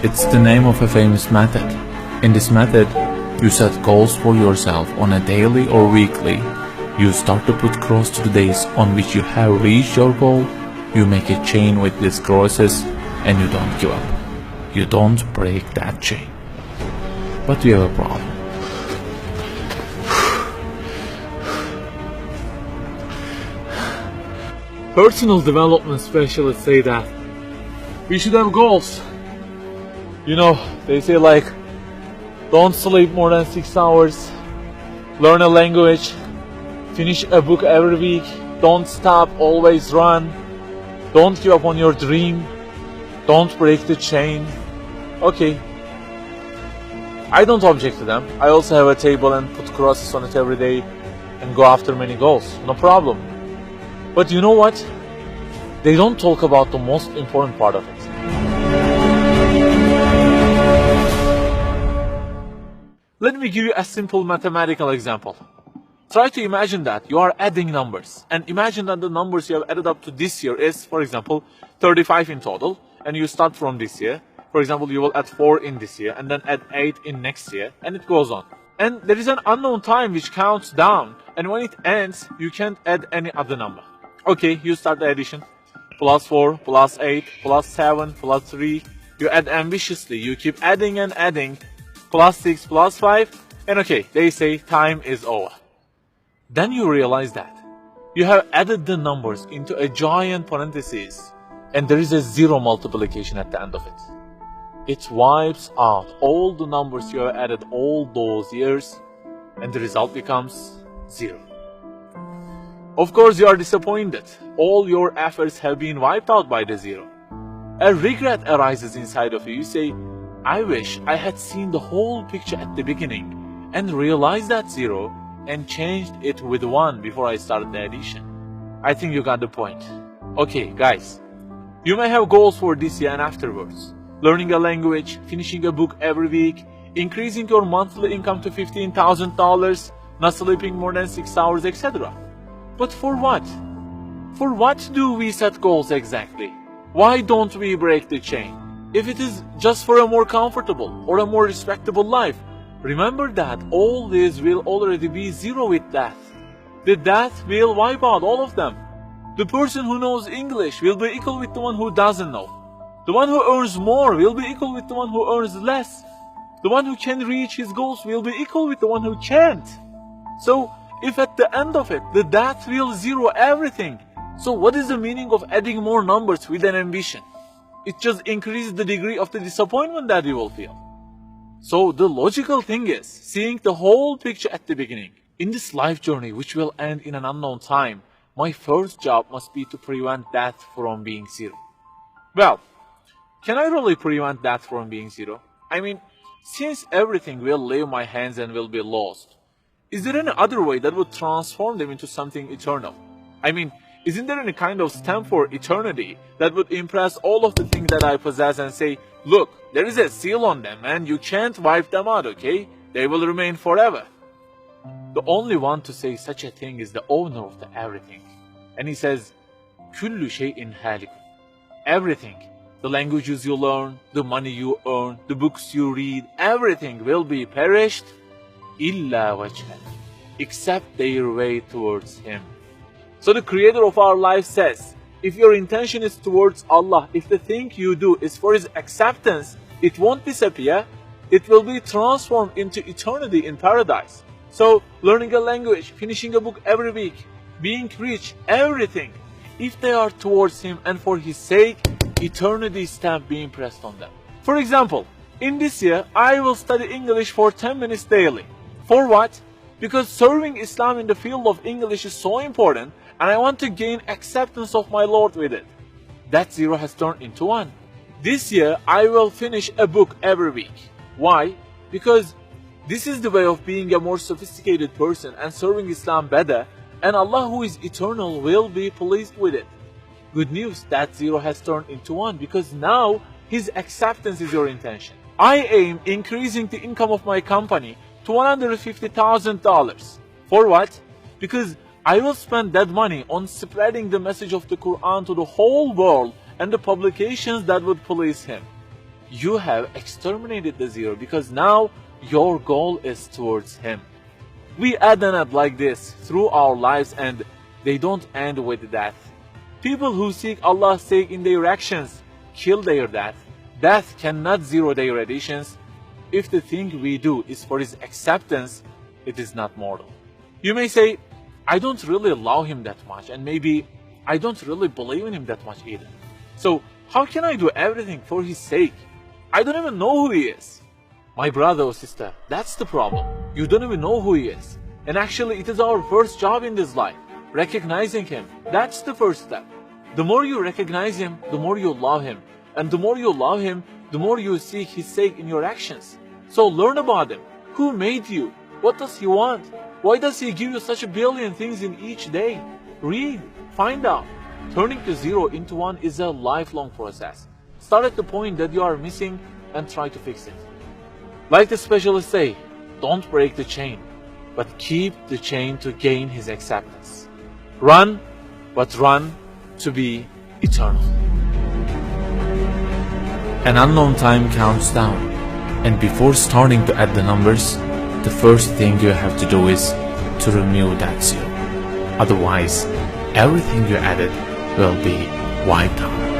It's the name of a famous method. In this method, you set goals for yourself on a daily or weekly. You start to put cross to the days on which you have reached your goal. You make a chain with these crosses and you don't give up. You don't break that chain. But you have a problem. Personal development specialists say that we should have goals. You know, they say like, don't sleep more than 6 hours, learn a language, finish a book every week, don't stop, always run, don't give up on your dream, don't break the chain. Okay, I don't object to them. I also have a table and put crosses on it every day and go after many goals, no problem. But you know what? They don't talk about the most important part of it. Let me give you a simple mathematical example. Try to imagine that you are adding numbers, and imagine that the numbers you have added up to this year is, for example, 35 in total, and you start from this year. For example, you will add 4 in this year, and then add 8 in next year, and it goes on. And there is an unknown time which counts down, and when it ends, you can't add any other number. Okay, you start the addition. Plus 4, plus 8, plus 7, plus 3. You add ambitiously, you keep adding and adding. Plus 6, plus 5, and okay, they say time is over. Then you realize that you have added the numbers into a giant parenthesis, and there is a zero multiplication at the end of it. It wipes out all the numbers you have added all those years, and the result becomes 0. Of course, you are disappointed. All your efforts have been wiped out by the 0. A regret arises inside of you. You say, I wish I had seen the whole picture at the beginning and realized that 0 and changed it with 1 before I started the addition. I think you got the point. Okay, guys, you may have goals for this year and afterwards. Learning a language, finishing a book every week, increasing your monthly income to $15,000, not sleeping more than 6 hours, etc. But for what? For what do we set goals exactly? Why don't we break the chain? If it is just for a more comfortable or a more respectable life, remember that all this will already be 0 with death. The death will wipe out all of them. The person who knows English will be equal with the one who doesn't know. The one who earns more will be equal with the one who earns less. The one who can reach his goals will be equal with the one who can't. So, if at the end of it, the death will 0 everything, so what is the meaning of adding more numbers with an ambition? It just increases the degree of the disappointment that you will feel. So the logical thing is seeing the whole picture at the beginning. In this life journey, which will end in an unknown time, my first job must be to prevent death from being 0. Well, can I really prevent death from being 0? I mean, since everything will leave my hands and will be lost, is there any other way that would transform them into something eternal? I mean, isn't there any kind of stamp for eternity that would impress all of the things that I possess and say, look, there is a seal on them and you can't wipe them out, okay? They will remain forever. The only one to say such a thing is the owner of the everything. And he says, Kullu şeyin halikun. Everything, the languages you learn, the money you earn, the books you read, everything will be perished, illa wajhah, except their way towards Him. So the creator of our life says, if your intention is towards Allah, if the thing you do is for His acceptance, it won't disappear, it will be transformed into eternity in paradise. So learning a language, finishing a book every week, being rich, everything, if they are towards Him and for His sake, eternity stamp being pressed on them. For example, in this year, I will study English for 10 minutes daily. For what? Because serving Islam in the field of English is so important, and I want to gain acceptance of my Lord with it. That 0 has turned into 1. This year, I will finish a book every week. Why? Because this is the way of being a more sophisticated person and serving Islam better, and Allah who is eternal will be pleased with it. Good news, that 0 has turned into 1 because now His acceptance is your intention. I aim increasing the income of my company to $150,000. For what? Because I will spend that money on spreading the message of the Quran to the whole world and the publications that would please Him. you have exterminated the zero because now your goal is towards him. We add and add like this through our lives and they don't end with death. People who seek Allah's sake in their actions kill their death. Death cannot zero their additions. If the thing we do is for his acceptance, it is not mortal. You may say, I don't really love him that much and maybe I don't really believe in him that much either. So how can I do everything for his sake? I don't even know who he is. My brother or sister, that's the problem. You don't even know who he is. And actually it is our first job in this life. Recognizing him, that's the first step. The more you recognize him, the more you love him. And the more you love him, the more you seek his sake in your actions. So learn about him. Who made you? What does he want? Why does he give you such a billion things in each day? Read, find out. Turning the zero into one is a lifelong process. Start at the point that you are missing and try to fix it. Like the specialists say, don't break the chain, but keep the chain to gain his acceptance. Run, but run to be eternal. An unknown time counts down, and before starting to add the numbers, the first thing you have to do is to remove that zero. Otherwise, everything you added will be wiped out.